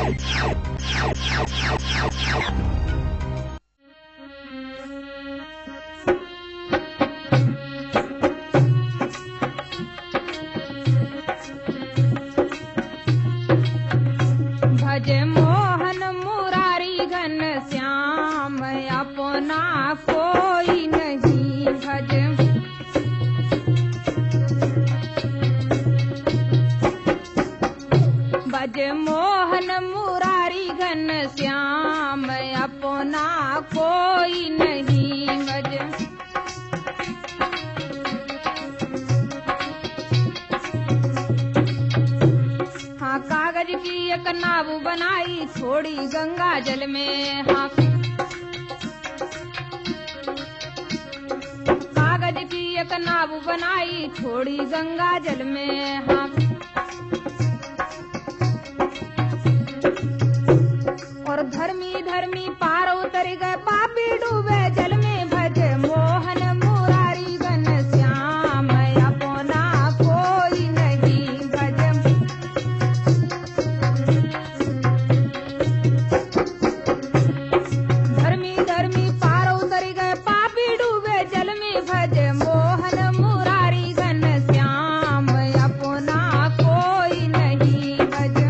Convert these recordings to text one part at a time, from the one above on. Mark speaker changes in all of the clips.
Speaker 1: भज मोहन मुरारी घन श्याम अपना कोई नहीं। भज मोहन मुरारी घन श्याम अपना कोई नहीं। भज हाँ कागज की एक नाव बनाई छोड़ी गंगा जल में। हाँ कागज की एक नाव बनाई छोड़ी गंगा जल में। हाँ और धर्मी धर्मी पार उतर गए पापी डूबे जल में। भज मोहन मुरारी घन श्याम अपना कोई नहीं। भज धर्मी धर्मी पार उतर गए पापी डूबे जल में। भज मोहन मुरारी घन श्याम अपना कोई नहीं। भज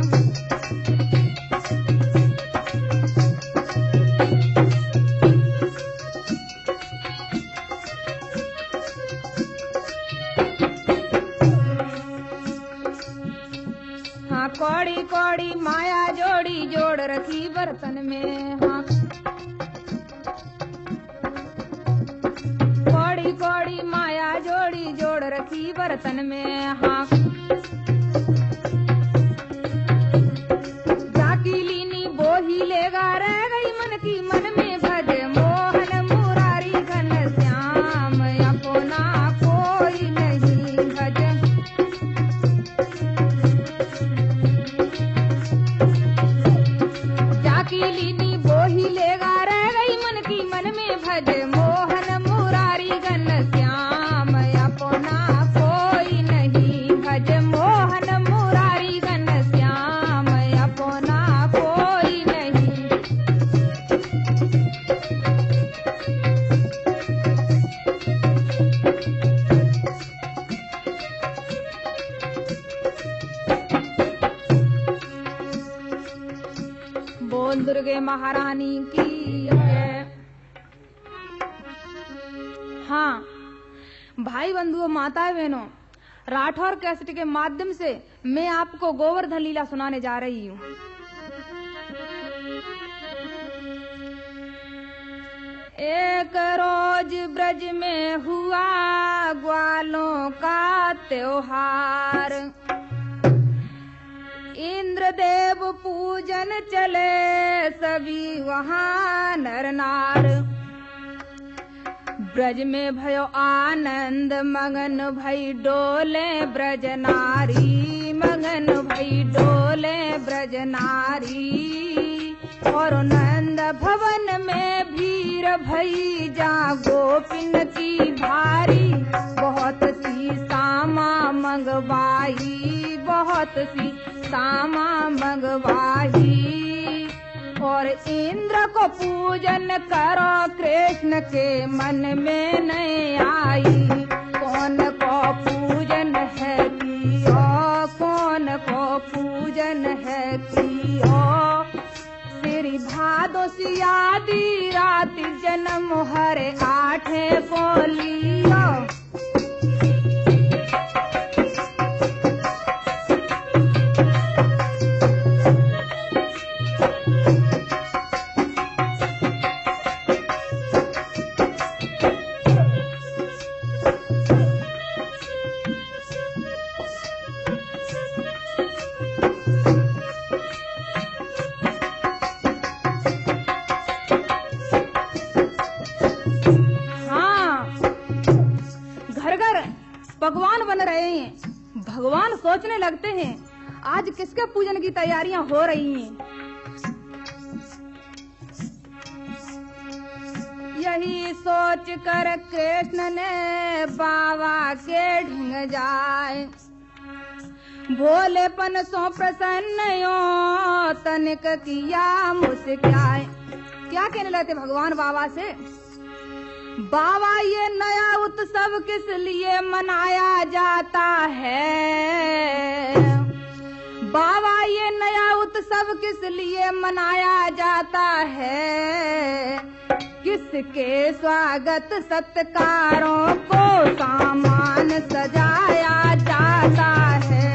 Speaker 1: हाँ कौड़ी कौड़ी माया जोड़ी जोड़ रखी बर्तन में। हाँ कौड़ी कौड़ी माया जोड़ी जोड़ रखी बर्तन में। हाँ जाकी लीनी बोही लेगा रह गई मन की मन में। भज मोहन मुरारी घन श्याम अपना कोई नहीं। भज जाकी लीनी बोही लेगा रह गई मन की मन में। भज मोहन मुरारी घन श्याम अपना कोई नहीं। भज मोहन मुरारी घन श्याम अपना कोई नहीं। बोल दुर्गे महारानी की जय। हाँ भाई बंधुओं माताएं बहनों, राठौर कैसेट के माध्यम से मैं आपको गोवर्धन लीला सुनाने जा रही हूँ। एक रोज ब्रज में हुआ ग्वालों का त्योहार। इंद्रदेव पूजन चले सभी वहाँ नर नार। ब्रज में भयो आनंद मगन भई डोले ब्रज नारी। मगन भई डोले ब्रज नारी। और नंद भवन में भीड़ भई जा गोपिन की भारी। बहुत सी सामा मंगवाई बहुत सी सामा मंगवाई। और इंद्र को पूजन करो कृष्ण के मन में नहीं आई। कौन को पूजन है कियो कौन को पूजन है कियो। श्री भादो सियादी राति जन्म हर आठे को लियो। भगवान बन रहे हैं। भगवान सोचने लगते हैं आज किसके पूजन की तैयारियां हो रही हैं। यही सोच कर कृष्ण ने बाबा के ढंग जाए। भोलेपन सो प्रसन्न यो तनिक किया मुस्काए। क्या कहने लगते भगवान बाबा से? बाबा ये नया उत्सव किस लिए मनाया जाता है? बाबा ये नया उत्सव किस लिए मनाया जाता है? किसके स्वागत सत्कारों को सामान सजाया जाता है?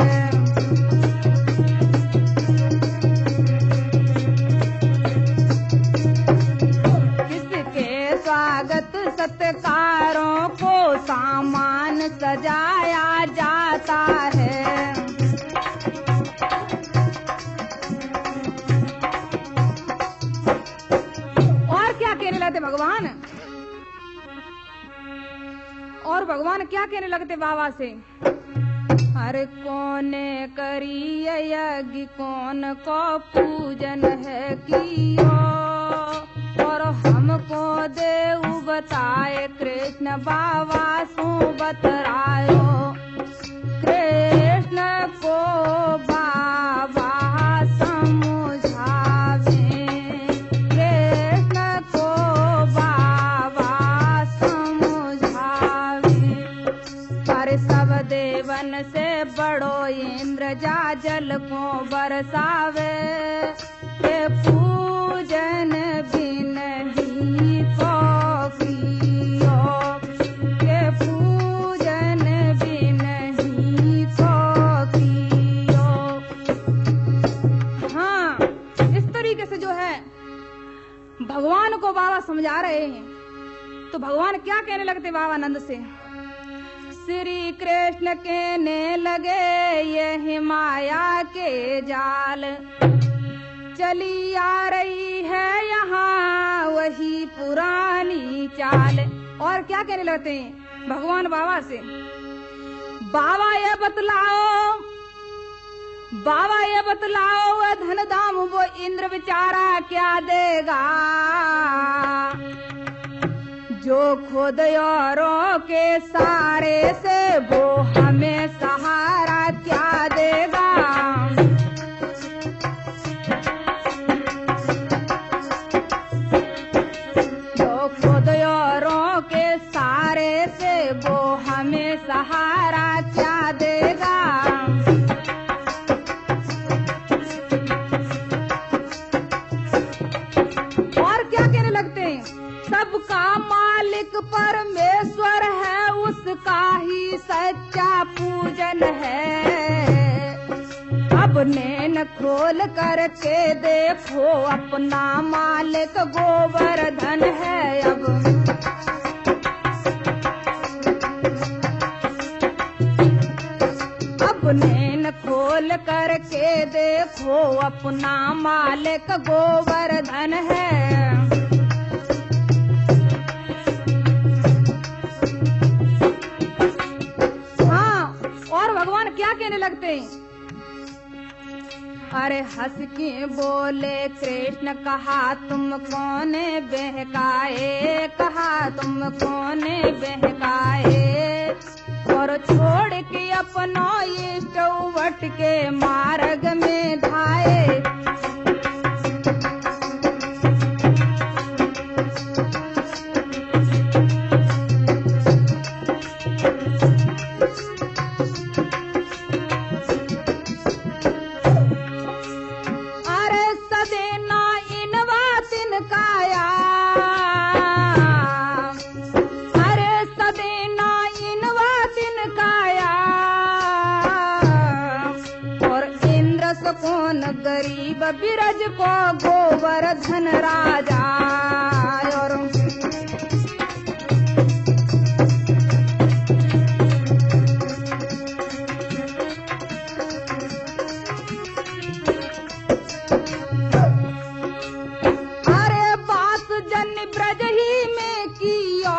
Speaker 1: किसके स्वागत सत्कारों को सामान सजाया जाता है? और क्या कहने लगते भगवान? और भगवान क्या कहने लगते बाबा से? अरे कौन करी यज्ञ कौन को पूजन है कियो, और हमको देव बताए कृष्ण बाबा सो बतरायो। कृष्ण को बाबा समझावे, कृष्ण को बाबा समझावे। पर सब देवन से बड़ो इंद्र जा जल को बरसावे, के पूजन बिन ही को कियो, के पूजन बिन ही को कियो। हाँ, इस तरीके से जो है भगवान को बाबा समझा रहे हैं। तो भगवान क्या कहने लगते बाबा नंद से? श्री कृष्ण कहने लगे ये माया के जाल, चली आ रही है यहाँ वही पुरानी चाल। और क्या कहने लगते हैं भगवान बाबा से? बाबा ये बतलाओ, बाबा ये बतलाओ वह धन दाम वो इंद्र बेचारा क्या देगा, जो खुद औरों के सारे से वो हमें सहारा क्या देगा। जो खुद औरों के सारे से वो हमें सहारा क्या देगा। और क्या कहने लगते हैं? सबका मालिक परमेश्वर है, उसका ही सच्चा पूजन है। अब नैन खोल करके देखो अपना मालिक गोवर्धन है। अब नैन खोल करके देखो अपना मालिक गोवर्धन है। क्या कहने लगते हैं? अरे हंस के बोले कृष्ण कहा तुम कौन बहकाए, कहा तुम कौन बहकाए। और छोड़ के अपना इष्ट उवट के मार्ग में धाए। गरीब बिरज को गोवर्धन राजा। और अरे बात जन ब्रज ही में किया,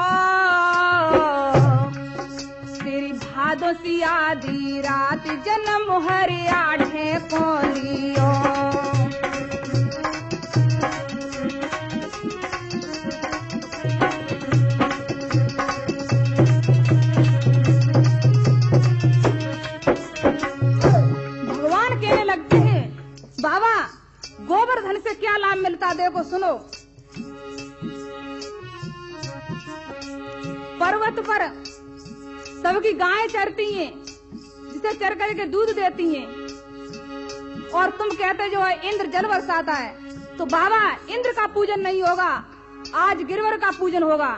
Speaker 1: श्री भादो सी आधी रात जन्म हरि आठे को लियो। कहने लगते हैं, बाबा गोवर्धन से क्या लाभ मिलता देखो सुनो। पर्वत पर सबकी गायें चरती हैं, जिसे चर करके दूध देती हैं, और तुम कहते जो है इंद्र जल बरसाता है, तो बाबा इंद्र का पूजन नहीं होगा, आज गिरवर का पूजन होगा।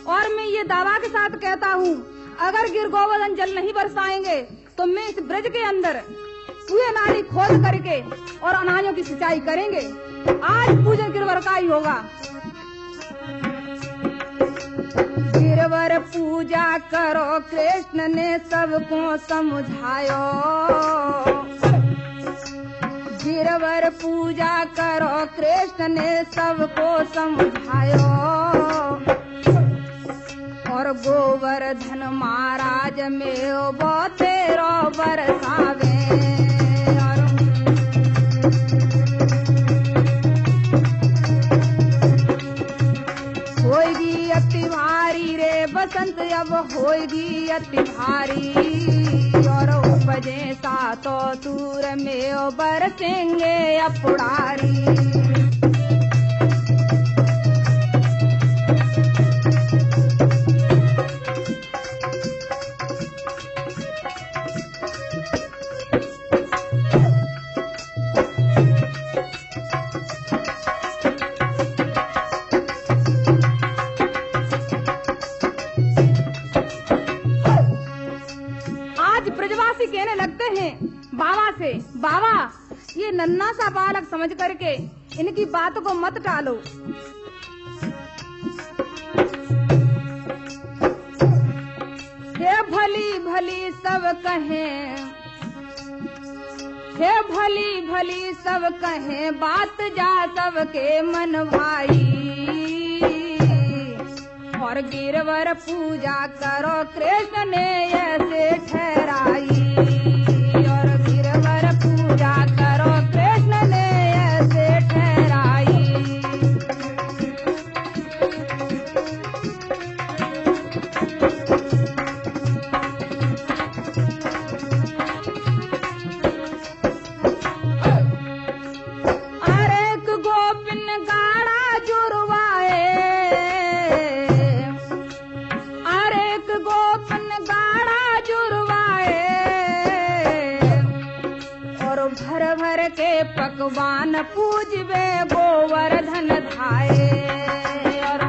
Speaker 1: और मैं ये दावा के साथ कहता हूँ, अगर गिर गोवर्धन जल नहीं बरसाएंगे तो मैं इस ब्रज के अंदर कुएं नाली खोद करके और अनाजों की सिंचाई करेंगे। आज पूजन गिरवर का ही होगा। गिरवर पूजा करो कृष्ण ने सबको समझायो, गिरवर पूजा करो कृष्ण ने सबको समझायो, और गोवर्धन महाराज में वो तेरो बरसावे। होगी अति भारी रे बसंत अब होगी अति भारी, और उपजे सातो दूर में बरसेंगे अपुड़ारी। कहने लगते हैं बाबा से, बाबा ये नन्हा सा बालक समझ करके इनकी बात को मत टालो। हे भली भली सब कहें, हे भली भली सब कहें, बात जा सबके मन भाई, और गिरवर पूजा करो कृष्ण ने ऐसे ठहराई, और गिरवर पूजा करो कृष्ण ने ऐसे ठहराई। अरे गोपिन गाड़ा जुरवाए, गोपन गाड़ा जुरवाए, और भर भर के पकवान पूजवे गोवर्धन धाये। और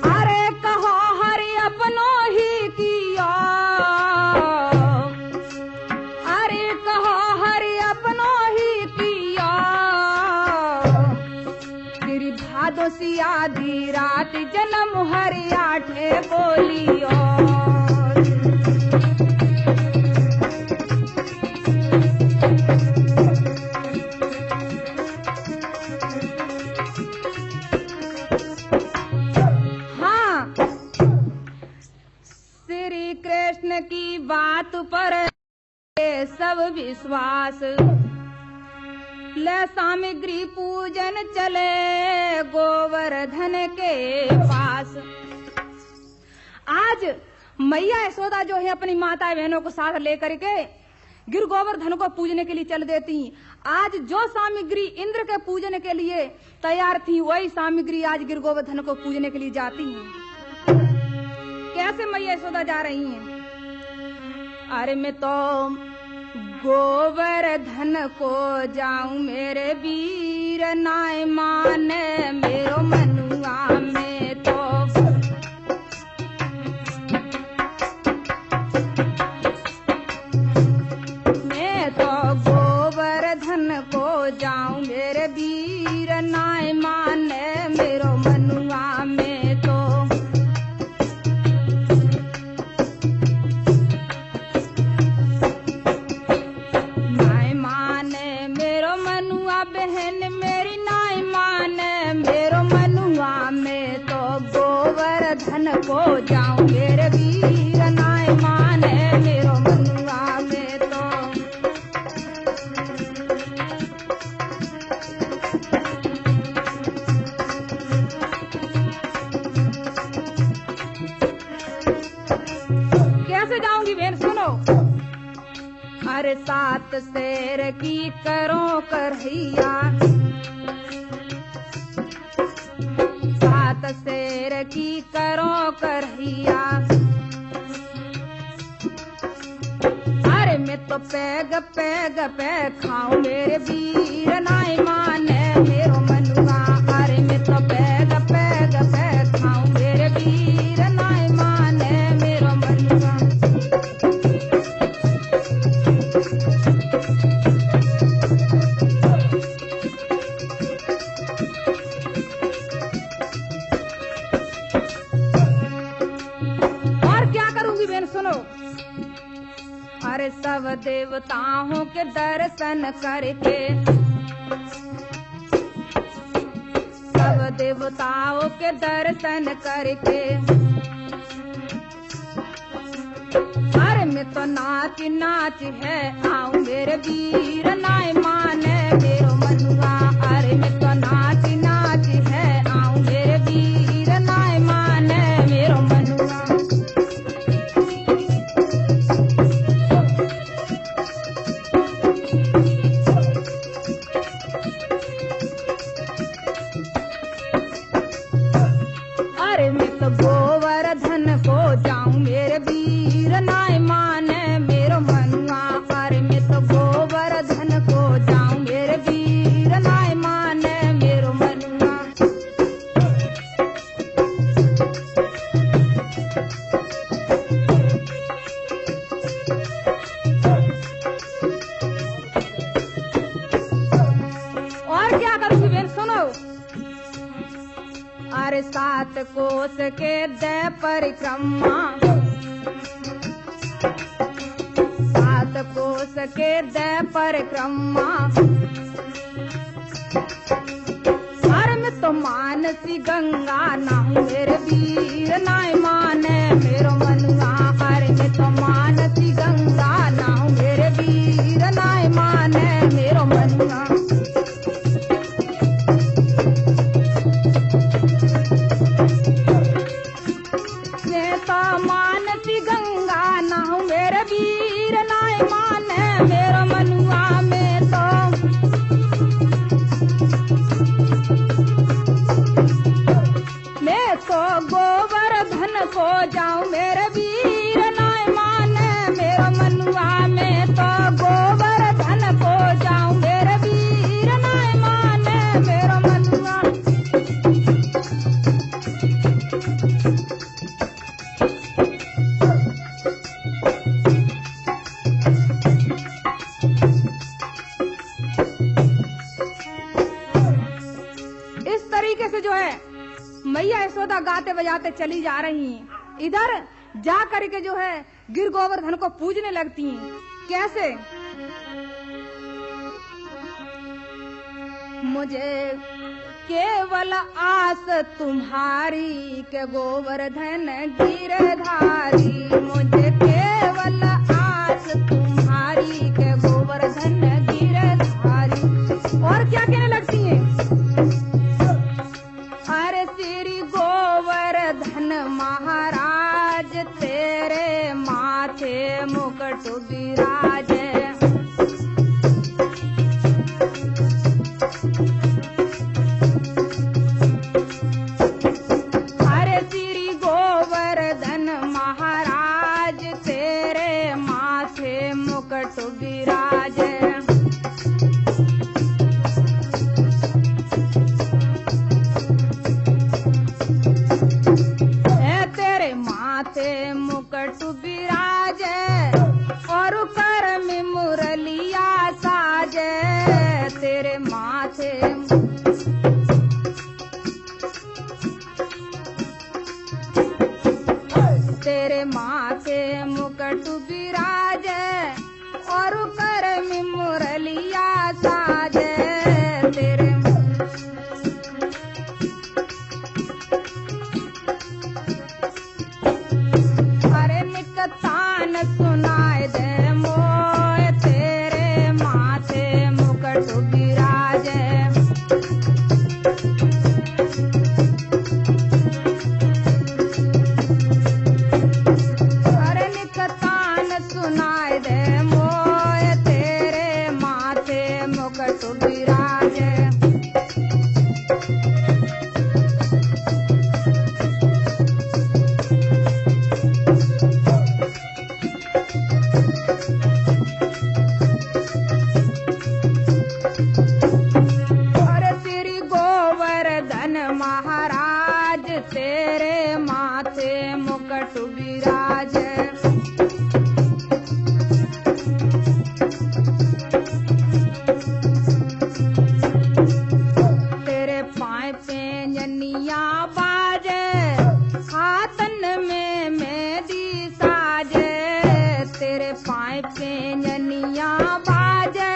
Speaker 1: अरे कहो हरि अपनो ही किया, अरे कहो हरि अपनो ही किया, भादोसी आधी रात जन्म हरि आठे बोलियो। हाँ, श्री कृष्ण की बात पर सब विश्वास, ले सामग्री पूजन चले गोवर्धन के पास। आज मैया यशोदा जो है अपनी माता बहनों को साथ लेकर के गिर गोवर्धन को पूजने के लिए चल देती। आज जो सामग्री इंद्र के पूजन के लिए तैयार थी, वही सामग्री आज गिर गोवर्धन को पूजने के लिए जाती है। कैसे मैया यशोदा जा रही हैं? अरे मैं तो गोवर्धन को जाऊं मेरे वीर, नाय माने मेरो मनुआ में तो। मैं तो गोवर्धन को जाऊं मेरे वीर, नाय माने मेरो मनुआ में तो। बहन मेरी नाई माने मेरो मनुआ में तो गोवर्धन को जाऊं मेरे वीर, नाई माने कैसे जाऊंगी बहन सुनो। अरे 7 शेर की करो करहिया, 7 शेर की करो करहिया। अरे मैं तो पैग पैग पे खाऊं मेरे वीर नाई माने मेरो मनुआ। अरे मैं तो पैग पैग पे खाऊं मेरे वीर नाई माने मेरो मनुआ। और क्या करूंगी बहन सुनो। अरे सब देवताओं के दर्शन करके, सब देवताओं के दर्शन करके। अरे मैं तो नाच नाच है आऊं मेरे वीर नाई माने मेरो मनुआ। अरे मैं तो नाच नाच है आऊं मेरे वीर नाई माने मेरो मनुआ। अरे मैं तो गोवर्धन को जाऊं मेरे वीर नाई माने मेरो मनुआ। अरे मैं तो गोवर्धन को जाऊं मेरे वीर नाई माने मेरो मनुआ। और क्या करूंगी बहन सुनो। अरे 7 कोस के दे परिक्रमा, 7 कोस के दे परिक्रमा। अरे मैं तो मानसी गंगा नाहूं मेरे वीर नाई माने मेरो मनुआ। अरे मैं तो मानसी गंगा नाहूं मेरे वीर नाई माने मेरो मनुआ। मानसी गंगा नाहूं मेरे वीर नाई माने मेरो मनुआ। मैं तो गोवर्धन को जाऊं मेरे वीर नाई माने मेरो मनुआ। मैं तो गोवर्धन को जाऊं मेरे वीर नाई माने मेरो मनुआ। जो है मैया यशोदा गाते बजाते चली जा रही हैं। इधर जा करके जो है गिर गोवर्धन को पूजने लगती हैं। कैसे? मुझे केवल आस तुम्हारी के गोवर्धन गिरधारी। मुझे केवल आस तुम्हारी के गोवर्धन गिरधारी। और क्या कहने लगती हैं? अरे श्री गोवर्धन महाराज तेरे माथे मुकुट विराजे। अरे श्री गोवर्धन महाराज तेरे माथे मुकुट विराजे। मुकुट विराजे और कर में मुरलिया साजे। तेरे माथे तेरे माथे मुकुट विराजे और कर में मुरलिया साजे। तेरे तान सुनाए दे मोए तेरे माथे मुकुट विराजे। राज। तेरे पाए पैंजनिया बाजे, हाथन में मेहंदी साजे। तेरे पाए पैंजनिया बाजे,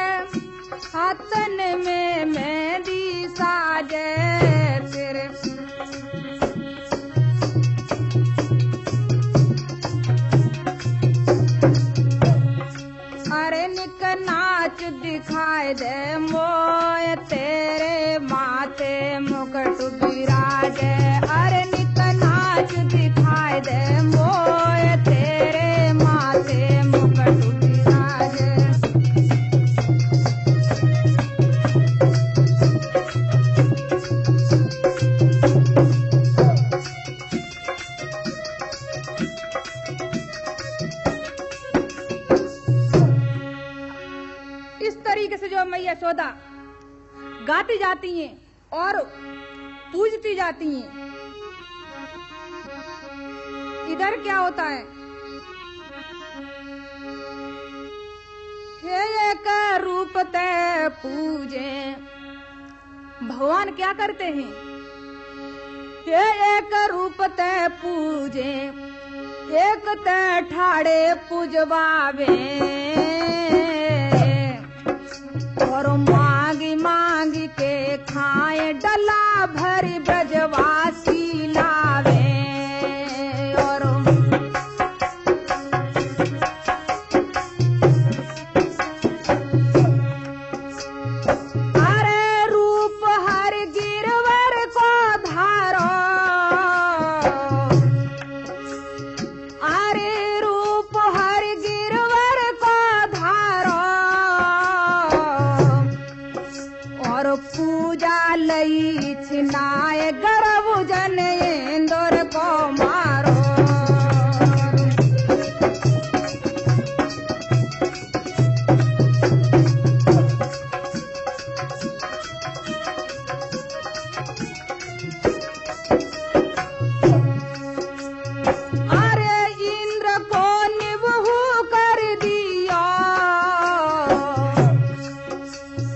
Speaker 1: हाथन में मेहंदी साजे। तेरे अरे निक नाच दिखाए दे मोय, तेरे माथे मुकुट विराजे। अरे निक नाच दिखाए दे मोय, तेरे माथे मुकुट विराजे। इस तरीके से जो मैया यशोदा गाती जाती हैं और पूजती जाती हैं। इधर क्या होता है, हे एक रूप ते पूजे। भगवान क्या करते हैं, हे एक रूप ते पूजे, एक ते ठाड़े पूजवावे। और मांगी मांगी के खाए डला भरी ब्रजवासी लावे। और अरे रूप हर गिरवर को धारो, अरे रूप हर गिरवर को धारो। और पूजा लई छिनाए गर्भ जन इंदौर को मारो। अरे इंद्र को निबहु कर दिया,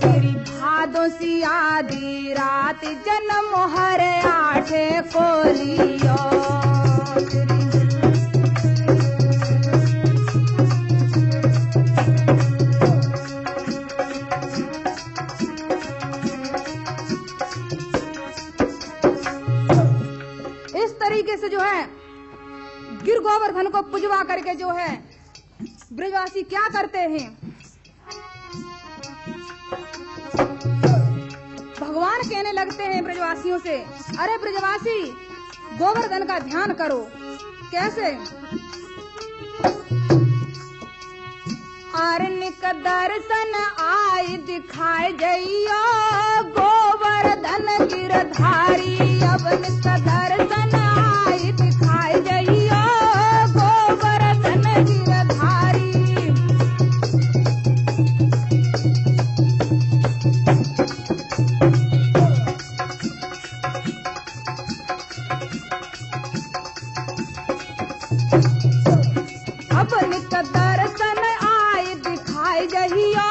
Speaker 1: तेरी भादों सी आधी रात जन्म हर आठे को लियो। इस तरीके से जो है गिर गोवर्धन को पूजवा करके जो है ब्रजवासी क्या करते हैं, भगवान कहने लगते हैं ब्रजवासियों से, अरे ब्रजवासी गोवर्धन का ध्यान करो। कैसे, आरनिक दर्शन आई दिखाए जइयो, गोवर्धन गिरधारी। अब निक दर्शन आई दिखाए जइयो, गोवर्धन गिरधारी। अब निक दर्शन आए दिखाए जइयो,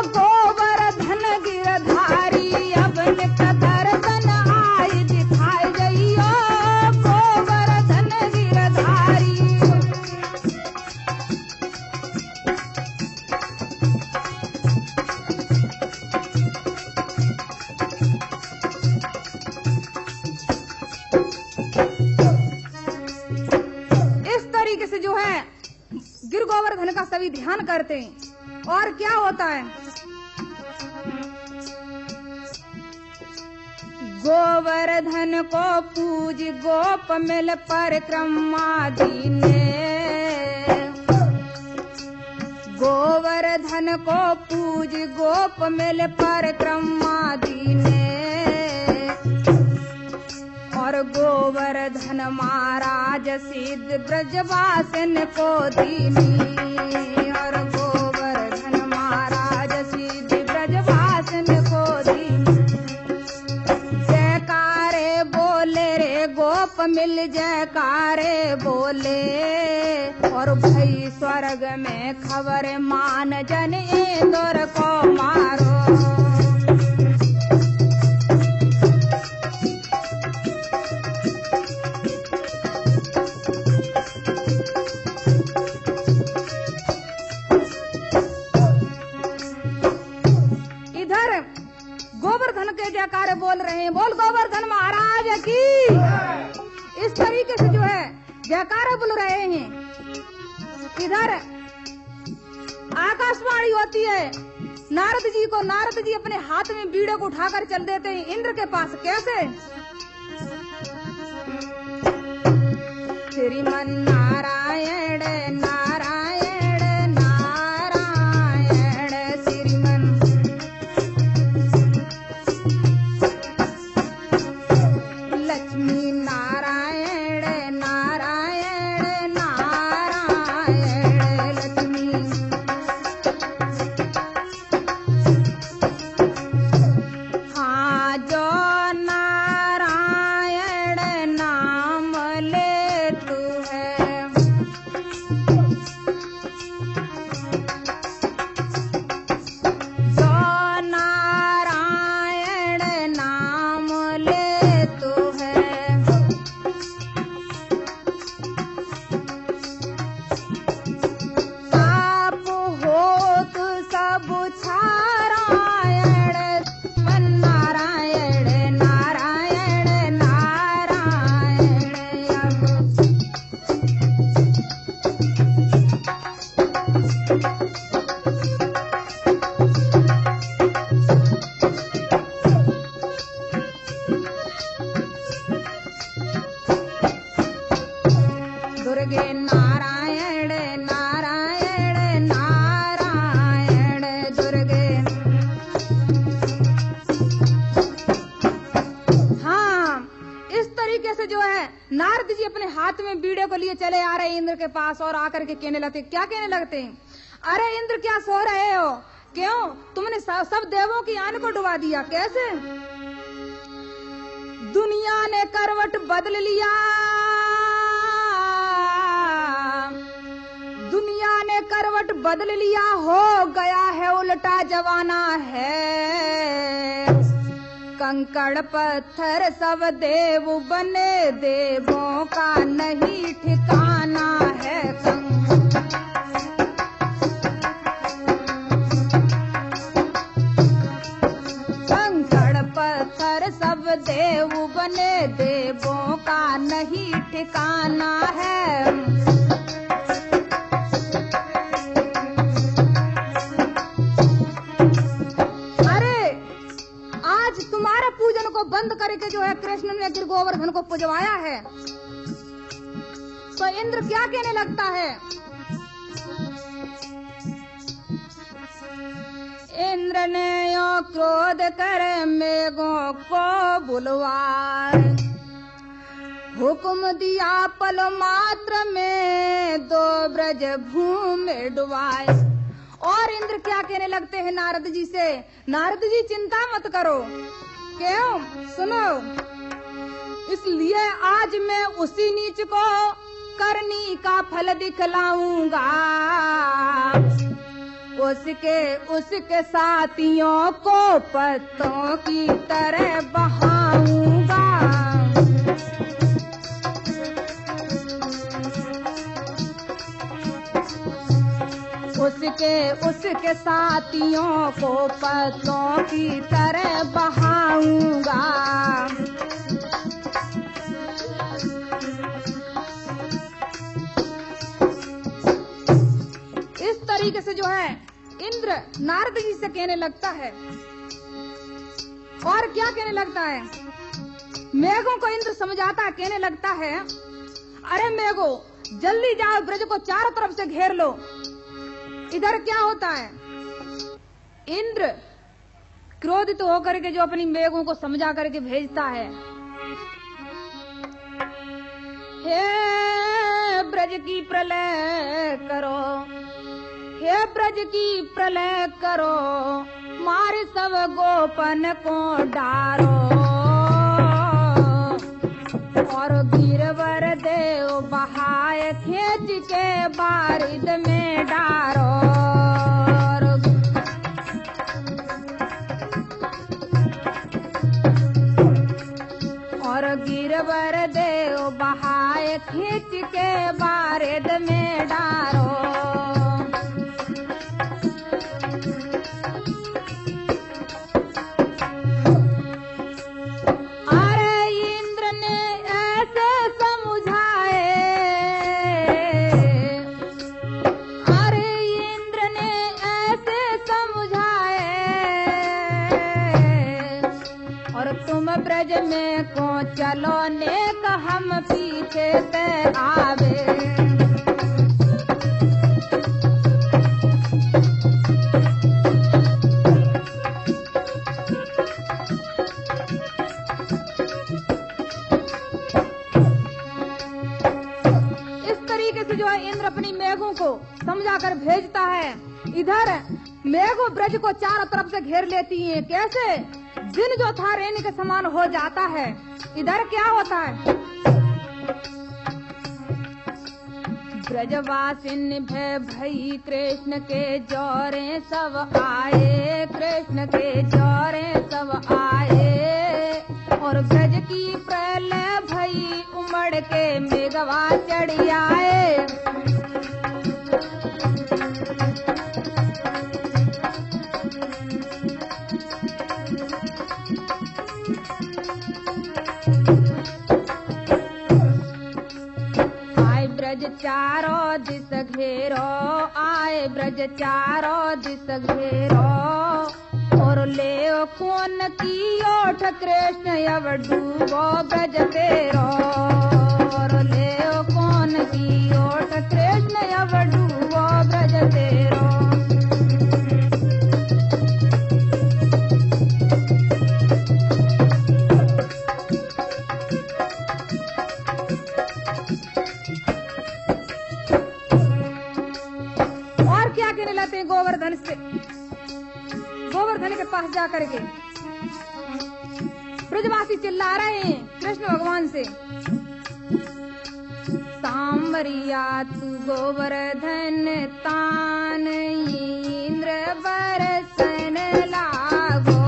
Speaker 1: गोवर्धन गिरधारी। अब निक दर्शन आए दिखाए जइयो, गोवर्धन गिरधारी। इस तरीके से जो है गिर गोवर्धन का सभी ध्यान करते हैं। और क्या होता है, गोवर्धन को पूज गोप मिल परिक्रमा दीने। गोवर्धन को पूज गोप मिल परिक्रमा दीने। और गोवर्धन महाराज सिद्ध ब्रजवासन को दीनी। और गोवर्धन महाराज सिद्ध ब्रजवासन को दीनी। जयकारे बोले रे गोप मिल जयकारे बोले। और भई स्वर्ग में खबर मान जन इंद्र को मारो। गोवर्धन के जयकारे बोल रहे हैं, बोल गोवर्धन महाराज की। इस तरीके से जो है जयकारे बोल रहे हैं। इधर आकाशवाणी होती है नारद जी को। नारद जी अपने हाथ में बीड़े को उठाकर चल देते हैं इंद्र के पास। कैसे? श्रीमन नारायण नारायण नारायण श्रीमन लक्ष्मी नारायण नारायण नारायण लक्ष्मी। हाँ जो नारायण नाम ले तू है, जो नारायण नाम ले तू है, आप होत सब छारायण मन नारायण नारायण नारायण। अब दुर्गे नारायण नारायण नारायण दुर्गे। हाँ, इस तरीके से जो है नारद जी अपने हाथ में बीड़े को लिए चले आ रहे हैं इंद्र के पास और आकर के कहने लगते। क्या कहने लगते हैं? अरे इंद्र क्या सो रहे हो? क्यों? तुमने सब देवों की आन को डुबा दिया। कैसे? दुनिया ने करवट बदल लिया, दुनिया ने करवट बदल लिया, हो गया है उल्टा जमाना है। कंकड़ पत्थर सब देव बने, देवों का नहीं ठिकाना है। कंकड़ पत्थर सब देव बने, देवों का नहीं ठिकाना है। तुम्हारे पूजन को बंद करके जो है कृष्ण ने गिर गोवर्धन को पुजवाया है। तो इंद्र क्या कहने लगता है? इंद्र ने यो क्रोध कर मेघों को बुलवाए, हुक्म दिया पल मात्र में दो ब्रज भूमि डुबाए। और इंद्र क्या कहने लगते हैं नारद जी से? नारद जी चिंता मत करो। क्यों? सुनो, इसलिए आज मैं उसी नीच को करनी का फल दिखलाऊंगा, उसके साथियों को पत्तों की तरह बहाऊंगा। उसके साथियों को पत्तों की तरह बहाऊंगा। इस तरीके से जो है इंद्र नारद जी से कहने लगता है। और क्या कहने लगता है? मेघों को इंद्र समझाता है, कहने लगता है, अरे मेघों जल्दी जाओ, ब्रज को चारों तरफ से घेर लो। इधर क्या होता है? इंद्र क्रोधित होकर के जो अपनी मेघों को समझा करके भेजता है, हे ब्रज की प्रलय करो, हे ब्रज की प्रलय करो, मार सब गोपन को डारो, और गिरवर देव बहाए खींच के बारिद में डारो। और गिरवर देव बहाए खींच के बारिद में डारो। अरे इंद्र ने ऐसे समझाए, अरे इंद्र ने ऐसे समझाए, और तुम ब्रज में को चलो नेक हम पीछे से आवे। जो है इंद्र अपनी मेघों को समझाकर भेजता है। इधर मेघों ब्रज को चारों तरफ से घेर लेती हैं। कैसे? दिन जो था रेन के समान हो जाता है। इधर क्या होता है? ब्रजवासिन भय भई कृष्ण के जोरे सब आए, कृष्ण के जोरे सब आए। और ब्रज की प्रलय भई उमड़ के मेघवा चढ़ आए। ब्रज चारों दिस घेरो, आए ब्रज चारों दिस घेरो। और ले कौन की ओठ कृष्ण यव डूबो ब्रज तेरो। और ले कौन की ओठ कृष्ण यव डूबो ब्रज तेरो। कहने लगते हैं गोवर्धन से, गोवर्धन के पास जाकर के ब्रजवासी चिल्ला रहे हैं कृष्ण भगवान से, सांवरिया तू गोवर्धन तान इंद्र बरसन लागो।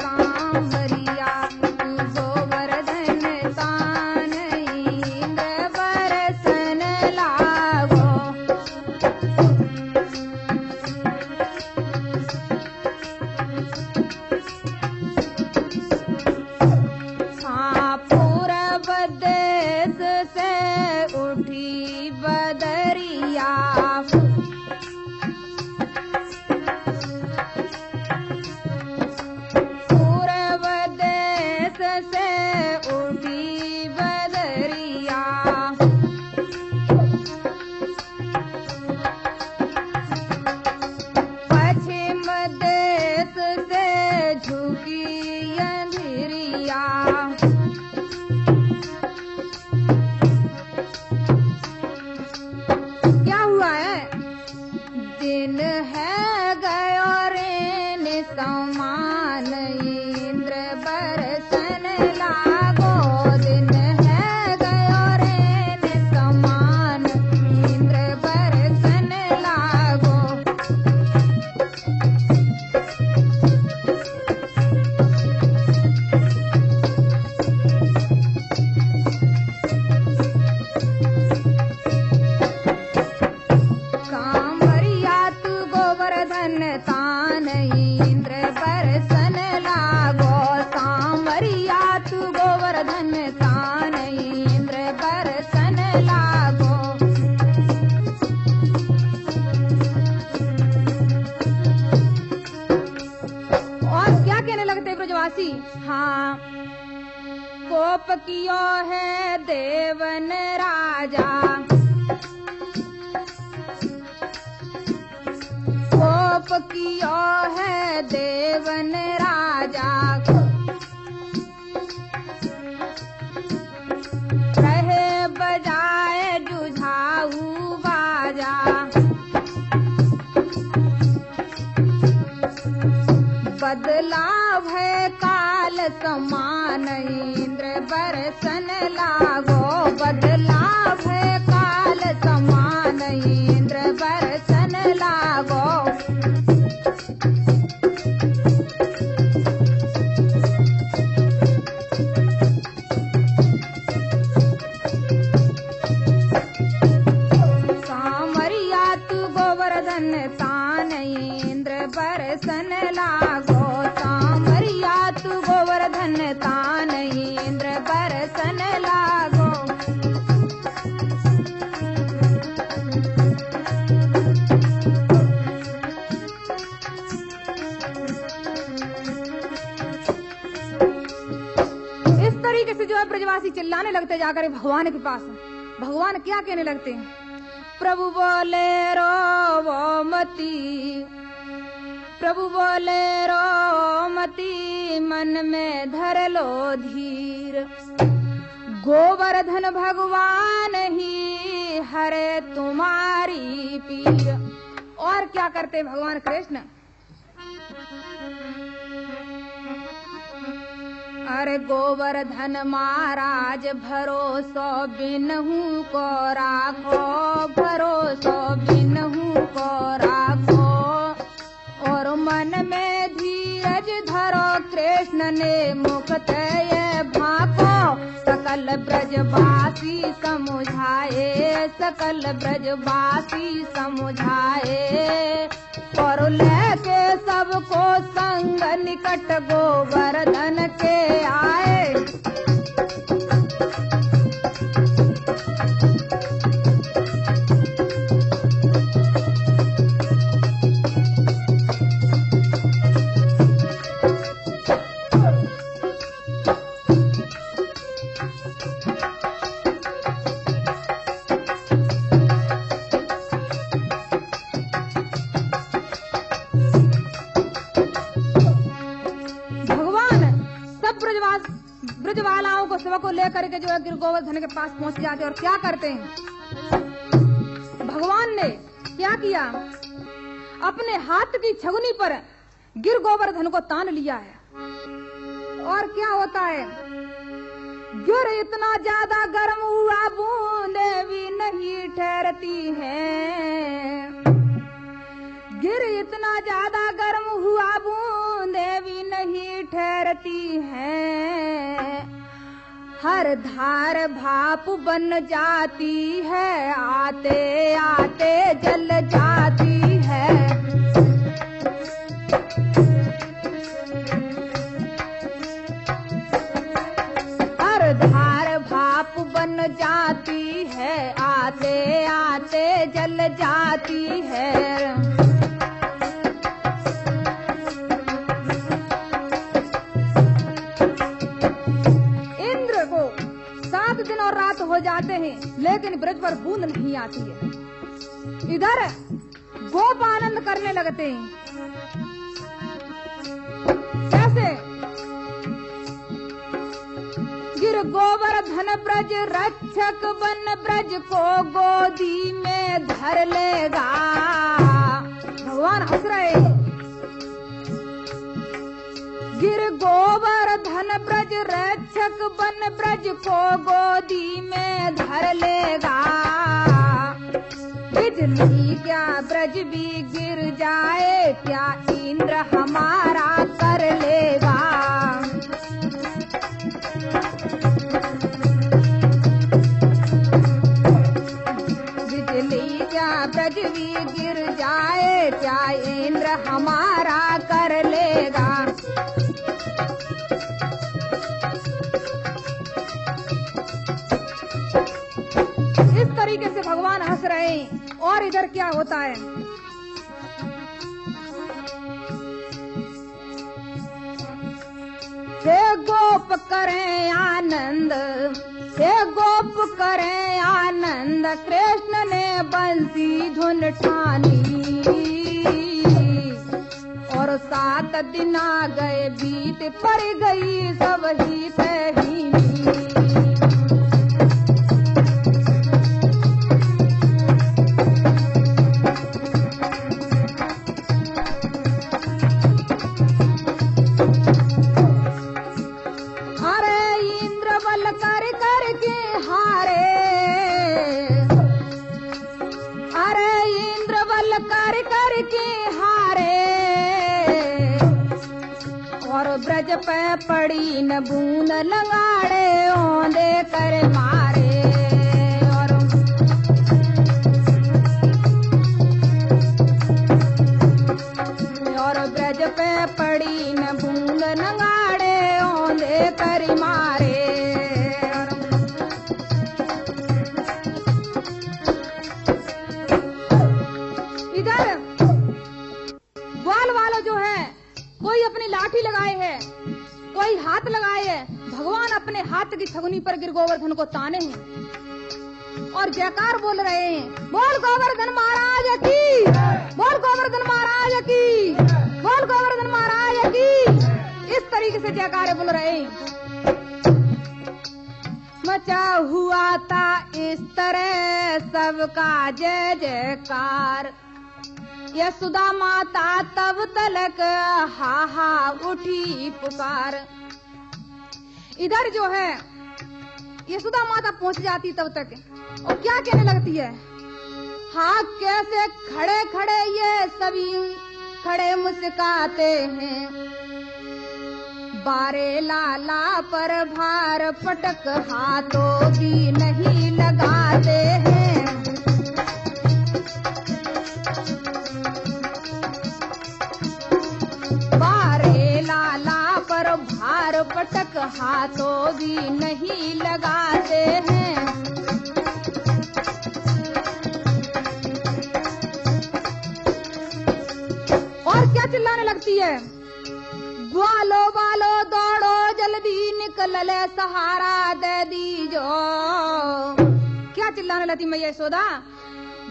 Speaker 1: सांवरिया तू गोवर्धन तान इंद्र बरसन लागो। हाँ कोप कियो है देवन राजा, कोप कियो है देवन राजा। रहे बजाए जुझाऊ बाजा, बदलाव है काल समान इंद्र बरसन लागो, बदलाव है काल समान। बरसन लागो। सामरिया तू गोवर्धन तान इंद्र बरसन लागो। सामरिया तू गोवर्धन तान इंद्र बरसन लागो। तरीके से जो है ब्रजवासी चिल्लाने लगते जाकर भगवान के पास। भगवान क्या कहने लगते हैं? प्रभु बोले रो मती, प्रभु बोले रो मती, मन में धर लो धीर। गोवर्धन भगवान ही हरे तुम्हारी पीर। और क्या करते भगवान कृष्ण? अरे गोवर्धन महाराज भरोसो बिनहू को राखो, भरोसो बिनहू को राखो। और मन में धीरज धरो, कृष्ण ने मुक्त ये भाको। सकल ब्रजवासी समुझाए, सकल ब्रजवासी समुझाए। और लेके सबको संग निकट गोवर्धन के आए। ब्रजवालाओं को सबको लेकर के जो है गिर गोवर्धन के पास पहुंच जाते और क्या करते हैं? भगवान ने क्या किया? अपने हाथ की छगुनी पर गिर गोवर्धन को तान लिया है। और क्या होता है? गिर इतना ज्यादा गर्म हुआ, बूंदे भी नहीं ठहरती हैं। गिर इतना ज्यादा गर्म हुआ, बूंदे भी नहीं ठहरती हैं। हर धार भाप बन जाती है, आते आते जल जाती है। हर धार भाप बन जाती है, आते आते जल जाती है। दिन और रात हो जाते हैं, लेकिन ब्रज पर बूंद नहीं आती है। इधर गोप आनंद करने लगते हैं। कैसे? गिर गोवर्धन ब्रज रक्षक बन ब्रज को गोदी में धर लेगा। भगवान हंस रहे हैं। गिर गोवर्धन ब्रज रक्षक बन ब्रज को गोदी में धर लेगा। बिजली क्या ब्रज भी गिर जाए, क्या इंद्र हमारा कर लेगा। बिजली क्या ब्रज भी गिर जाए, क्या इंद्र हमारा कर लेगा। इस तरीके से भगवान हंस रहे हैं। और इधर क्या होता है? हे गोप करें आनंद, हे गोप करें आनंद, कृष्ण ने बंसी धुन ठानी। और 7 दिन आ गए बीत, पड़ गई सब ही तहीनी। इंद्र बल कर कर के हारे, और ब्रज पे पड़ी न बूंद लंगाड़े औंधे कर मारे। और ब्रज पे पड़ी न बूंद लंगाड़े औंधे कर मारे। इधर ग्वाल वालों जो है कोई अपनी लाठी लगाए है, कोई हाथ लगाए है। भगवान अपने हाथ की छगनी पर गिर गोवर्धन को ताने हैं और जयकार बोल रहे हैं, बोल गोवर्धन महाराज की, बोल गोवर्धन महाराज की, बोल गोवर्धन महाराज की। इस तरीके से जयकार बोल रहे हैं। मचा हुआ था इस तरह सबका जय जयकार। यशोदा माता तब तलक हा हा उठी पुकार। इधर जो है यशोदा माता पहुंच जाती तब तक और क्या कहने लगती है, हाँ कैसे खड़े खड़े ये सभी खड़े मुस्काते हैं। बारे लाला पर भार पटक हाथों की नहीं लगाते हैं। बारे लाला पर भार पटक हाथों भी नहीं लगाते हैं। और क्या चिल्लाने लगती है, ग्वालो बालो दौड़ो जल्दी निकल ले सहारा दे दीजो। क्या चिल्लाने लगती मैया यशोदा,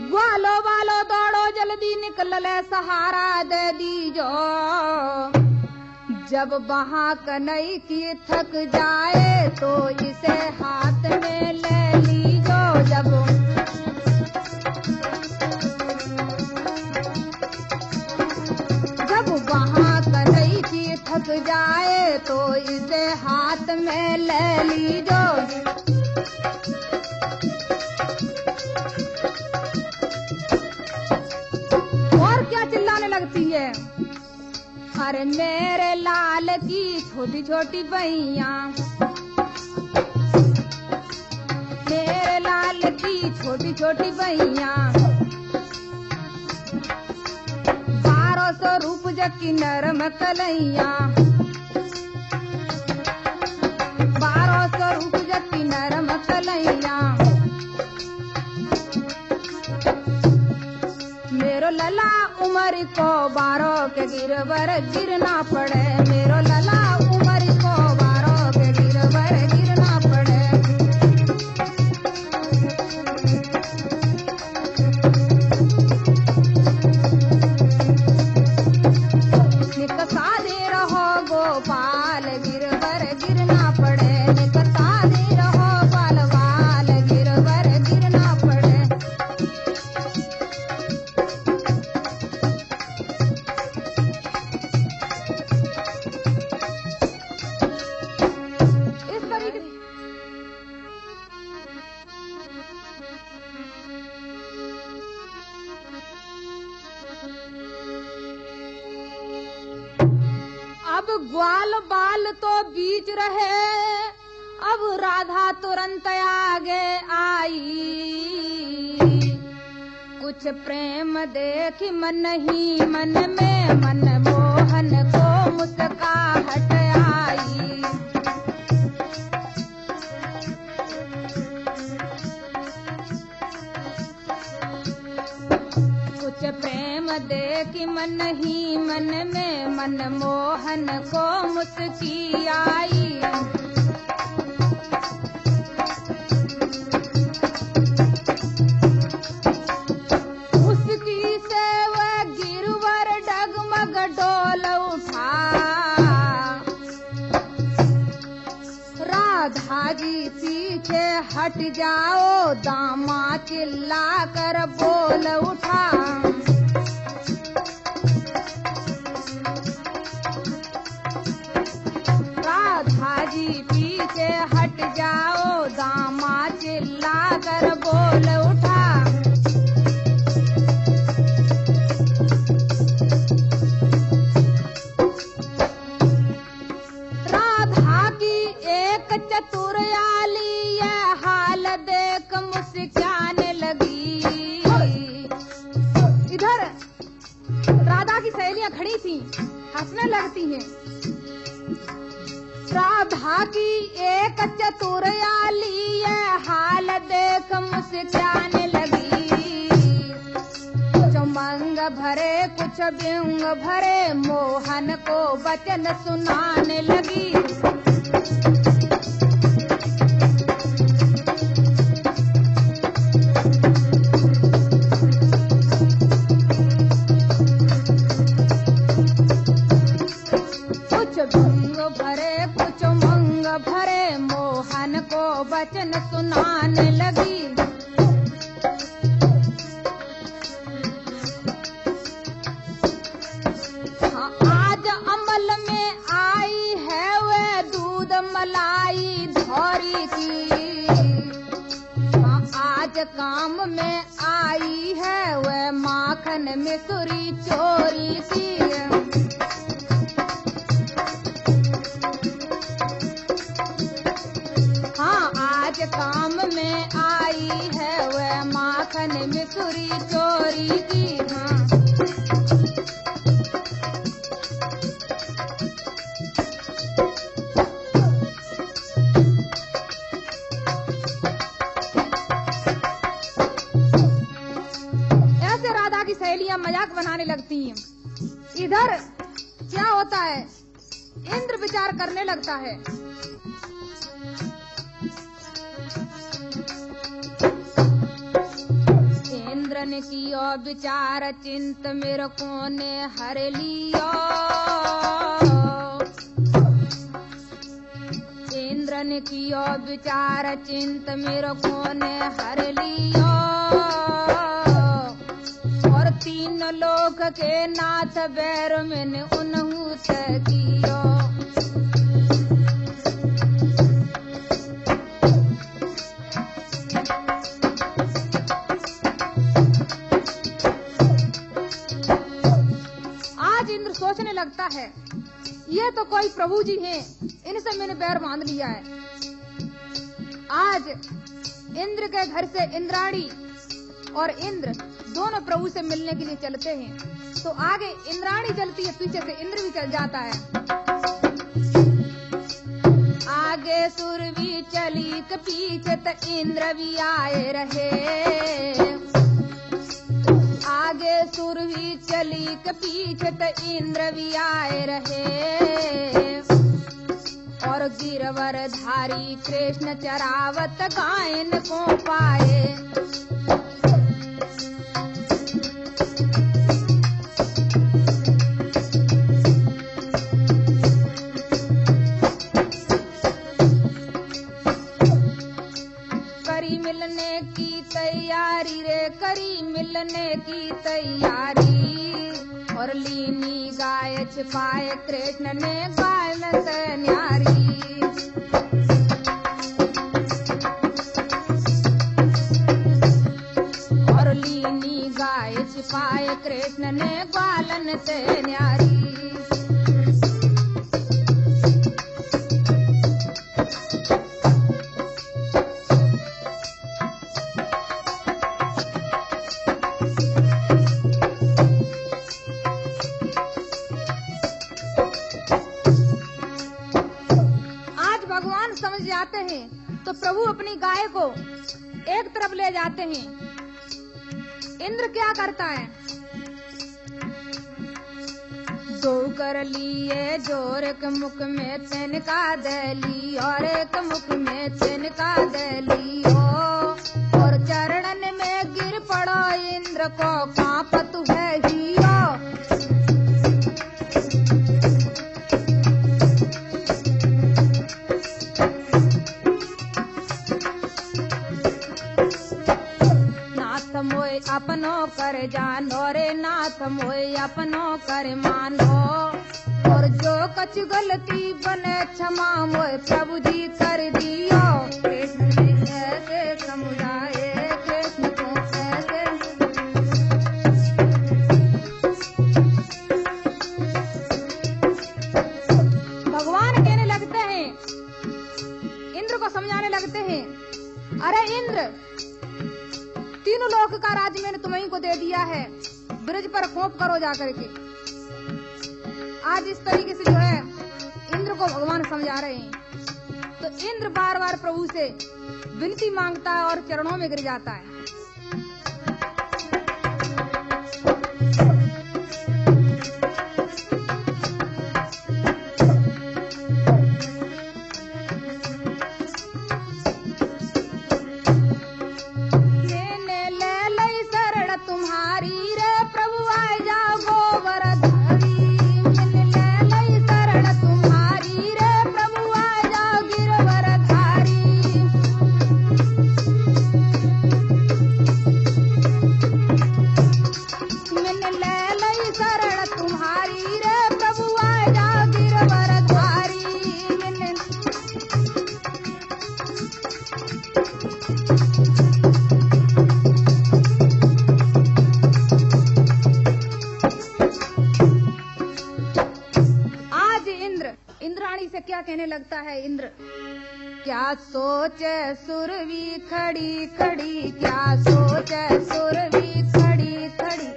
Speaker 1: ग्वालो बालो दौड़ो जल्दी निकल ले सहारा दे दीजो। जब वहाँ कन्हई की थक जाए तो इसे हाथ में ले लीजो। जब वहाँ कन्हई की थक जाए तो इसे हाथ में ले लीजो। और क्या चिल्लाने लगती है, अरे मेरे लाल की छोटी छोटी बहिया, मेरे लाल की छोटी छोटी बहिया। 1200 रूप जकी नरम कलैया, 1200 रूप जकी नरम कलैया। मेरो लला उमर को 12 के गिरवर गिरना पड़े। मेरो लला उमर को 12 के गिरवर गिरना पड़े। निकसा दे रहो गोपाल गिरवर गिरना पड़े। निकसा दे रहो बालवाल गिरवर गिरना पड़े। अब ग्वाल बाल तो बीच रहे, अब राधा तुरंत आगे आई। कुछ प्रेम देख मन ही मन में मन मोहन को मुस्काहट आई। कुछ प्रेम देख मन ही मन में मन मोहन को मुस्की आई। उसकी से वह गिरवर डगमग डोल उठा। राधा जी पीछे हट जाओ, दामा चिल्ला कर बोल उठा। राधा जी पीछे हट जाओ, दामा चिल्ला कर बोल उठा। इधर राधा की सहेलियां खड़ी थी, हंसने लगती हैं। राधा की एक चतुराली ये हाल देख मुस्काने लगी। कुछ मंग भरे कुछ व्यंग भरे मोहन को वचन सुनाने लगी। वचन सुनाने लगी। हाँ, आज अमल में आई है वे दूध मलाई धौरी की। हाँ, आज काम में आई है वे माखन मिसरी चोरी की। आज काम में आई है वह माखन मिसरी चोरी की। हाँ, ऐसे राधा की सहेलियां मजाक बनाने लगती हैं। इधर क्या होता है, इंद्र विचार करने लगता है। इंद्र कियो विचार चिंत मेरे को ने हर लियो। इंद्र ने कियो विचार चिंत मेरे को ने हर लियो। और तीन लोक के नाथ बैर मैंने उन्हू कियो। सोचने लगता है ये तो कोई प्रभु जी हैं, इनसे मैंने बैर बांध लिया है। आज इंद्र के घर से इंद्राणी और इंद्र दोनों प्रभु से मिलने के लिए चलते हैं। तो आगे इंद्राणी चलती है, पीछे से इंद्र भी चल जाता है। आगे सुरभि चली के पीछे तो इंद्र भी आए रहे। आगे सुरभि चली के पीछे तो इंद्र भी आए रहे। और गिरवर धारी कृष्ण चरावत गायन को पाए। करी मिलने की तैयारी रे, करी मिलने की तैयारी। और लीनी गाय छिपाए कृष्ण ने गाय से न्यारी। और लीनी गाय छिपाए कृष्ण ने ग्वालन से न्यारी। समझ जाते हैं तो प्रभु अपनी गाय को एक तरफ ले जाते हैं। इंद्र क्या करता है, दो कर लिए जोर एक मुख में तिनका दली। और एक मुख में तिनका दली। और चरणन में गिर पड़ो इंद्र को कांपत है हियो। अपनो कर जानो रे नाथ मोए अपनो कर मानो। और जो कछ गलती बने क्षमा मोए प्रभु जी कर दियो। कृष्ण ने ऐसे समझाए कृष्ण को ऐसे। भगवान कहने लगते हैं, इंद्र को समझाने लगते हैं, अरे इंद्र, तीनों लोक का राज्य मैंने तुम्हीं को दे दिया है। ब्रज पर खोप करो जाकर के। आज इस तरीके से जो है इंद्र को भगवान समझा रहे हैं। तो इंद्र बार बार प्रभु से विनती मांगता है और चरणों में गिर जाता है। कहने लगता है इंद्र, क्या सोचे सुरवी खड़ी खड़ी, क्या सोचे सुरवी खड़ी खड़ी,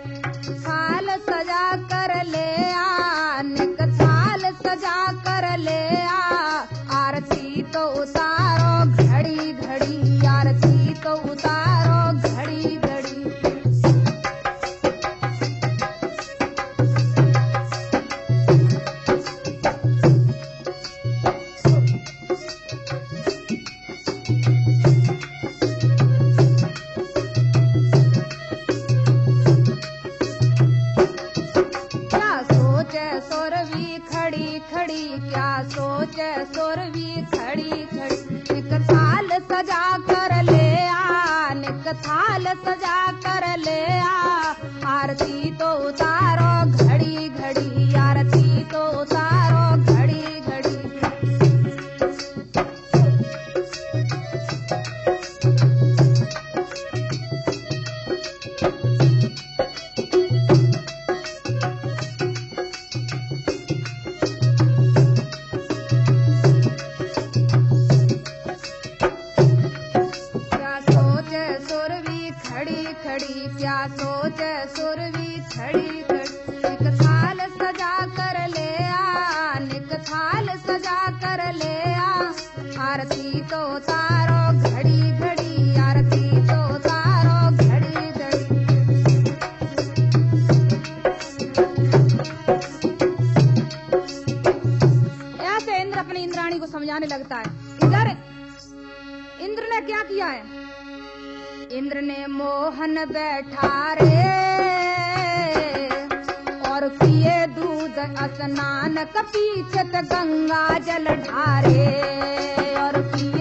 Speaker 1: थाल सजा कर ले आ, निक थाल सजा कर ले आ, आरती तो उतारो घड़ी घड़ी, आरती तो उतारो घड़ी घड़ी। क्या सोचे सुरवी खड़ी खड़ी, निक थाल सजा कर ले आ, निक थाल सजा कर ले आ, आरती तो उतारो घड़ी घड़ी, आरती तो उतारो घड़ी घड़ी। खड़ी क्या सोचे सुरवी खड़ी खड़ी, निक थाल सजा कर ले आ, निक थाल सजा कर ले आ, आरती तो उतारो घड़ी घड़ी, आरती तो उतारो घड़ी घड़ी। ऐसे इंद्र अपनी इंद्राणी को समझाने लगता है। इधर इंद्र ने क्या किया है, इंद्र ने मोहन बैठा रे, और पिए दूध स्नान कपीछत गंगा जल ढारे, और पिए